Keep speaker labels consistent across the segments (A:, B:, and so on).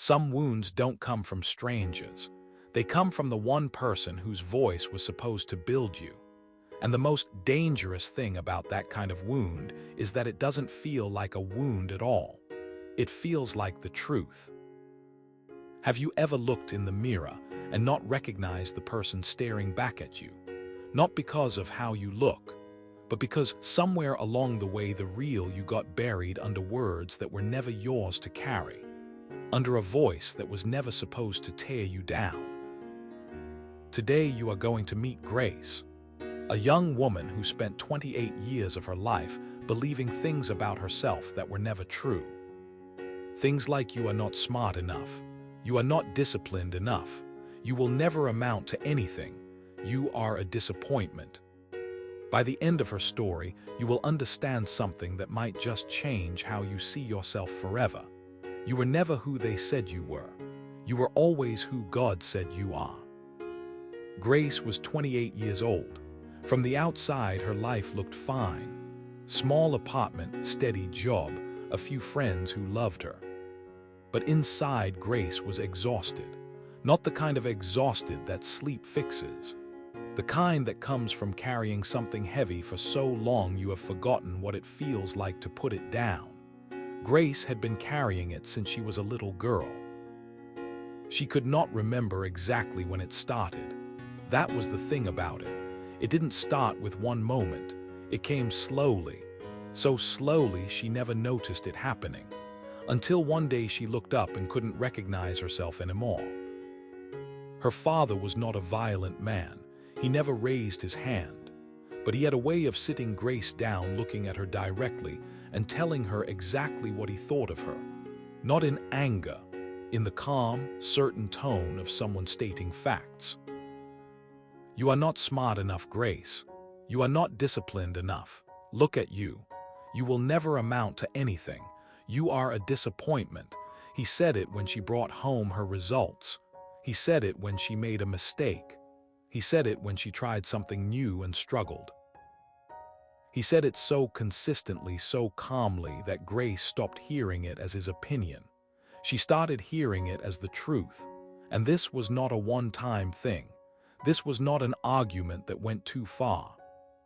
A: Some wounds don't come from strangers. They come from the one person whose voice was supposed to build you. And the most dangerous thing about that kind of wound is that it doesn't feel like a wound at all. It feels like the truth. Have you ever looked in the mirror and not recognized the person staring back at you? Not because of how you look, but because somewhere along the way the real you got buried under words that were never yours to carry, under a voice that was never supposed to tear you down. Today you are going to meet Grace, a young woman who spent 28 years of her life believing things about herself that were never true. Things like you are not smart enough, you are not disciplined enough, you will never amount to anything, you are a disappointment. By the end of her story, you will understand something that might just change how you see yourself forever. You were never who they said you were. You were always who God said you are. Grace was 28 years old. From the outside, her life looked fine. Small apartment, steady job, a few friends who loved her. But inside, Grace was exhausted. Not the kind of exhausted that sleep fixes. The kind that comes from carrying something heavy for so long you have forgotten what it feels like to put it down. Grace had been carrying it since she was a little girl. She could not remember exactly when it started. That was the thing about it. It didn't start with one moment. It came slowly. So slowly she never noticed it happening. Until one day she looked up and couldn't recognize herself anymore. Her father was not a violent man. He never raised his hand. But he had a way of sitting Grace down, looking at her directly and telling her exactly what he thought of her. Not in anger, in the calm, certain tone of someone stating facts. You are not smart enough, Grace. You are not disciplined enough. Look at you. You will never amount to anything. You are a disappointment. He said it when she brought home her results. He said it when she made a mistake. He said it when she tried something new and struggled. He said it so consistently, so calmly, that Grace stopped hearing it as his opinion. She started hearing it as the truth. And this was not a one-time thing. This was not an argument that went too far.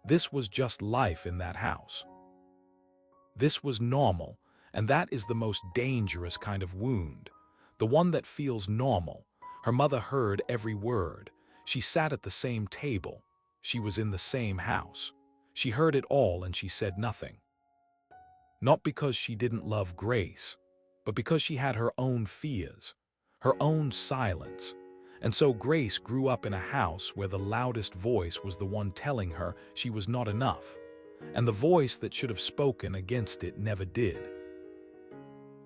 A: This was just life in that house. This was normal, and that is the most dangerous kind of wound. The one that feels normal. Her mother heard every word. She sat at the same table. She was in the same house. She heard it all and she said nothing. Not because she didn't love Grace, but because she had her own fears, her own silence. And so Grace grew up in a house where the loudest voice was the one telling her she was not enough, and the voice that should have spoken against it never did.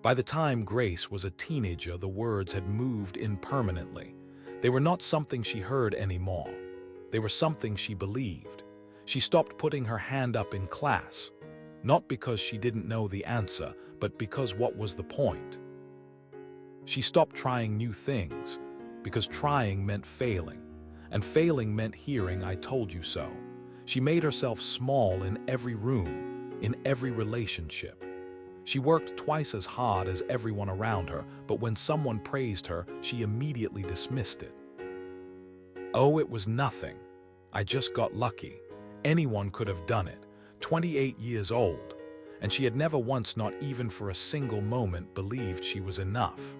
A: By the time Grace was a teenager, the words had moved in permanently. They were not something she heard anymore. They were something she believed. She stopped putting her hand up in class, not because she didn't know the answer, but because what was the point? She stopped trying new things, because trying meant failing, and failing meant hearing "I told you so." She made herself small in every room, in every relationship. She worked twice as hard as everyone around her, but when someone praised her, she immediately dismissed it. Oh, it was nothing. I just got lucky. Anyone could have done it. 28 years old, and she had never once, not even for a single moment, believed she was enough.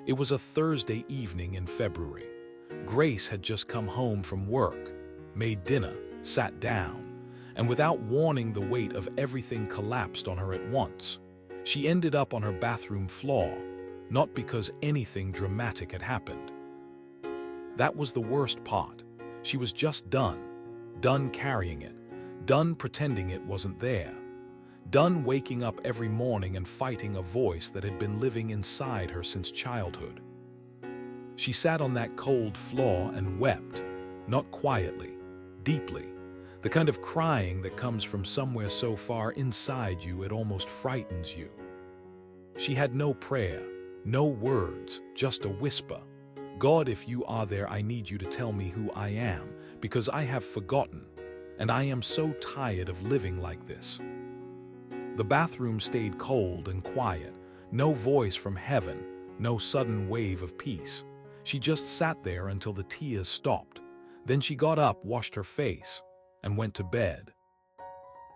A: It was a Thursday evening in February. Grace had just come home from work, made dinner, sat down, and without warning, the weight of everything collapsed on her at once. She ended up on her bathroom floor, not because anything dramatic had happened. That was the worst part. She was just done carrying it, done pretending it wasn't there, done waking up every morning and fighting a voice that had been living inside her since childhood. She sat on that cold floor and wept, not quietly, deeply, the kind of crying that comes from somewhere so far inside you it almost frightens you. She had no prayer, no words, just a whisper. God, if you are there, I need you to tell me who I am, because I have forgotten, and I am so tired of living like this. The bathroom stayed cold and quiet, no voice from heaven, no sudden wave of peace. She just sat there until the tears stopped. Then she got up, washed her face, and went to bed.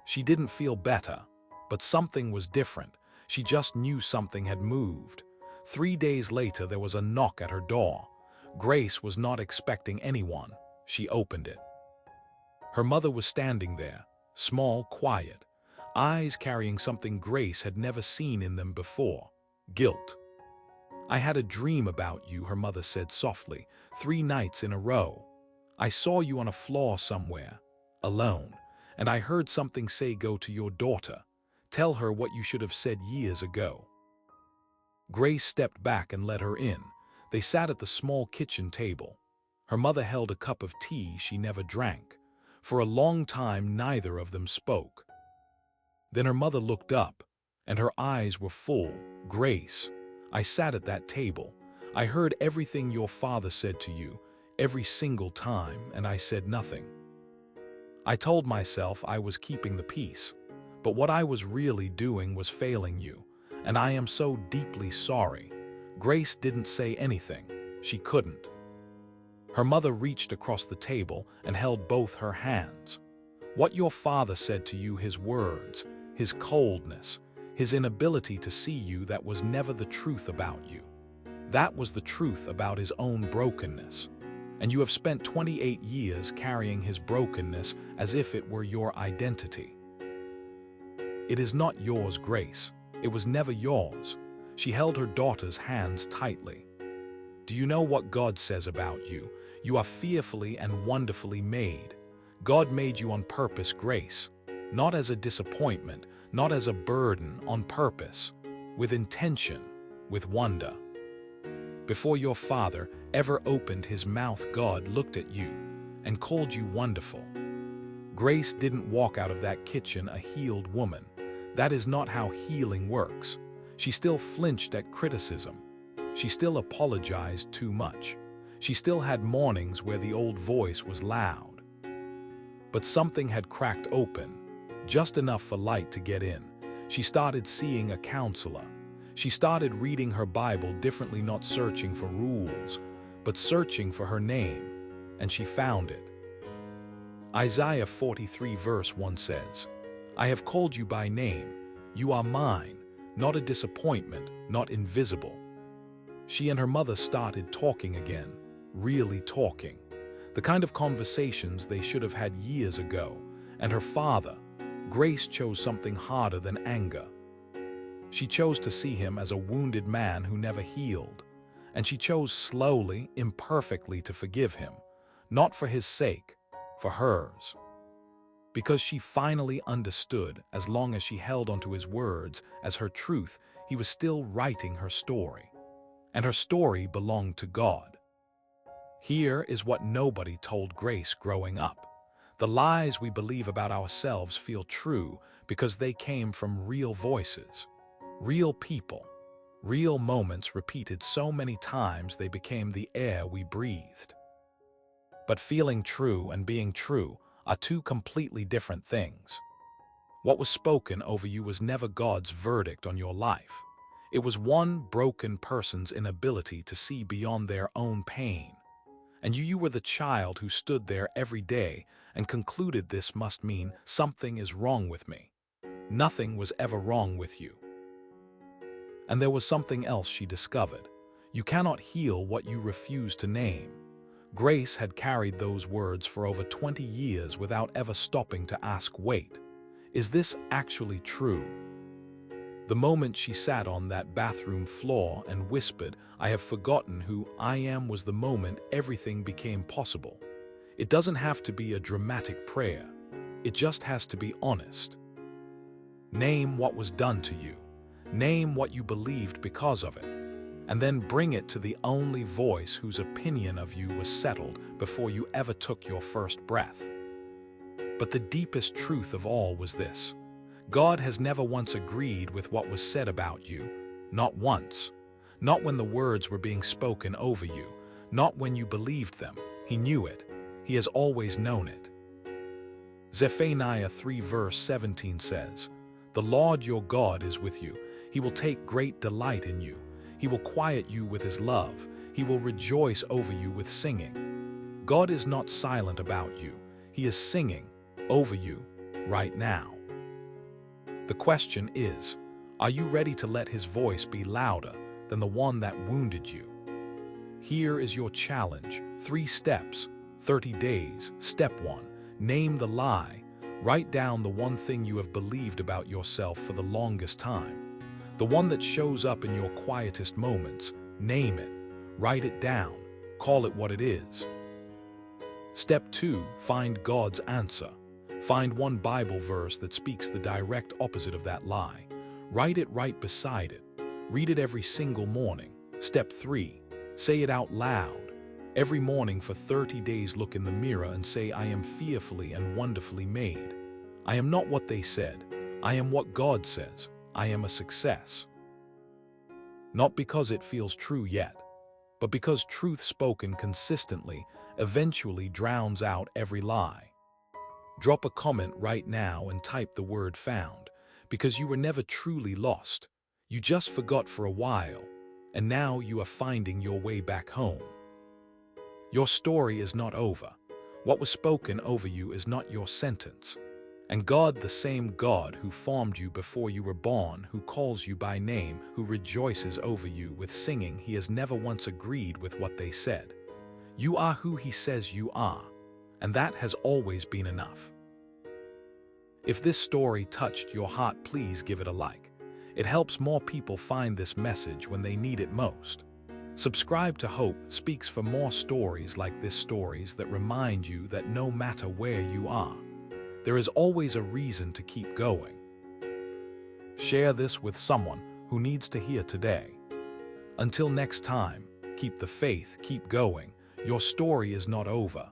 A: She didn't feel better, but something was different. She just knew something had moved. 3 days later, there was a knock at her door. Grace was not expecting anyone. She opened it. Her mother was standing there, small, quiet, eyes carrying something Grace had never seen in them before: guilt. "I had a dream about you," her mother said softly, "3 nights in a row. I saw you on a floor somewhere, alone, and I heard something say, 'Go to your daughter. Tell her what you should have said years ago.'" Grace stepped back and let her in. They sat at the small kitchen table. Her mother held a cup of tea she never drank. For a long time, neither of them spoke. Then her mother looked up, and her eyes were full. "Grace, I sat at that table. I heard everything your father said to you, every single time, and I said nothing. I told myself I was keeping the peace, but what I was really doing was failing you, and I am so deeply sorry." Grace didn't say anything. She couldn't. Her mother reached across the table and held both her hands. "What your father said to you, his words, his coldness, his inability to see you, that was never the truth about you. That was the truth about his own brokenness. And you have spent 28 years carrying his brokenness as if it were your identity. It is not yours, Grace. It was never yours." She held her daughter's hands tightly. "Do you know what God says about you? You are fearfully and wonderfully made. God made you on purpose, Grace. Not as a disappointment, not as a burden, on purpose. With intention, with wonder. Before your father ever opened his mouth, God looked at you and called you wonderful." Grace didn't walk out of that kitchen a healed woman. That is not how healing works. She still flinched at criticism. She still apologized too much. She still had mornings where the old voice was loud. But something had cracked open, just enough for light to get in. She started seeing a counselor. She started reading her Bible differently, not searching for rules, but searching for her name, and she found it. Isaiah 43 verse 1 says, "I have called you by name. You are mine, not a disappointment, not invisible." She and her mother started talking again, really talking. The kind of conversations they should have had years ago. And her father, Grace, chose something harder than anger. She chose to see him as a wounded man who never healed. And she chose slowly, imperfectly, to forgive him, not for his sake, for hers. Because she finally understood, as long as she held onto his words as her truth, he was still writing her story. And her story belonged to God. Here is what nobody told Grace growing up. The lies we believe about ourselves feel true because they came from real voices, real people, real moments repeated so many times they became the air we breathed. But feeling true and being true are two completely different things. What was spoken over you was never God's verdict on your life. It was one broken person's inability to see beyond their own pain. And you were the child who stood there every day and concluded, "This must mean something is wrong with me." Nothing was ever wrong with you. And there was something else she discovered. You cannot heal what you refuse to name. Grace had carried those words for over 20 years without ever stopping to ask, "Wait, is this actually true?" The moment she sat on that bathroom floor and whispered, "I have forgotten who I am," was the moment everything became possible. It doesn't have to be a dramatic prayer. It just has to be honest. Name what was done to you. Name what you believed because of it. And then bring it to the only voice whose opinion of you was settled before you ever took your first breath. But the deepest truth of all was this: God has never once agreed with what was said about you. Not once. Not when the words were being spoken over you. Not when you believed them. He knew it. He has always known it. Zephaniah 3 verse 17 says, "The Lord your God is with you. He will take great delight in you. He will quiet you with his love. He will rejoice over you with singing. God is not silent about you. He is singing over you right now. The question is, are you ready to let his voice be louder than the one that wounded you? Here is your challenge. 3 steps, 30 days. Step 1. Name the lie. Write down the one thing you have believed about yourself for the longest time. The one that shows up in your quietest moments. Name it. Write it down. Call it what it is. Step 2. Find God's answer. Find one Bible verse that speaks the direct opposite of that lie. Write it right beside it. Read it every single morning. Step 3. Say it out loud. Every morning for 30 days look in the mirror and say, I am fearfully and wonderfully made. I am not what they said. I am what God says. I am a success. Not because it feels true yet, but because truth spoken consistently eventually drowns out every lie. Drop a comment right now and type the word found, because you were never truly lost. You just forgot for a while, and now you are finding your way back home. Your story is not over. What was spoken over you is not your sentence. And God, the same God who formed you before you were born, who calls you by name, who rejoices over you with singing, he has never once agreed with what they said. You are who he says you are, and that has always been enough. If this story touched your heart, please give it a like. It helps more people find this message when they need it most. Subscribe to Hope Speaks for more stories like this, stories that remind you that no matter where you are, there is always a reason to keep going. Share this with someone who needs to hear today. Until next time, keep the faith, keep going. Your story is not over.